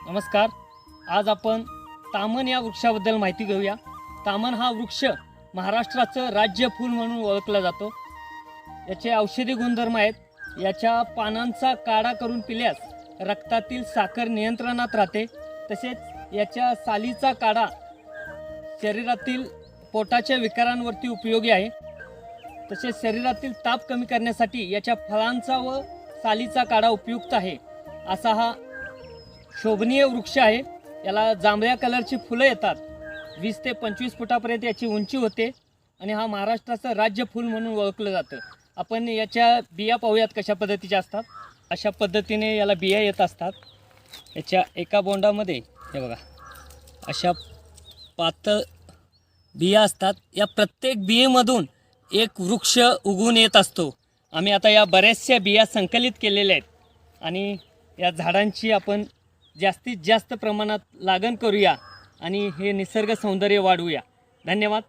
नमस्कार. आज आपण तामन या वृक्षाबद्दल माहिती घेऊया. तामन हा वृक्ष महाराष्ट्राचं राज्य फूल म्हणून ओळखला जातो. याचे औषधी गुणधर्म आहेत. याच्या पानांचा काढा करून पिल्यास रक्तातील साखर नियंत्रणात राहते. तसेच याच्या सालीचा काढा शरीरातील पोटाच्या विकारांवरती उपयोगी आहे. तसेच शरीरातील ताप कमी करण्यासाठी याच्या फळांचा व सालीचा काढा उपयुक्त आहे. असा हा शोभनीय वृक्ष आहे. याला जांभळ्या कलरची फुलं येतात. 20 ते 25 फुटापर्यंत याची उंची होते आणि हा महाराष्ट्राचं राज्य फूल म्हणून ओळखलं जातं. आपण याच्या बिया पाहूयात कशा पद्धतीच्या असतात. अशा पद्धतीने याला बिया येत असतात. याच्या एका बोंडामध्ये हे बघा अशा पातळ बिया असतात. या प्रत्येक बियेमधून एक वृक्ष उगवून येत असतो. आम्ही आता या बऱ्याचशा बिया संकलित केलेल्या आहेत आणि या झाडांची आपण जास्तीत जास्त प्रमाणात लागण करूया आणि हे निसर्ग सौंदर्य वाढवूया. धन्यवाद.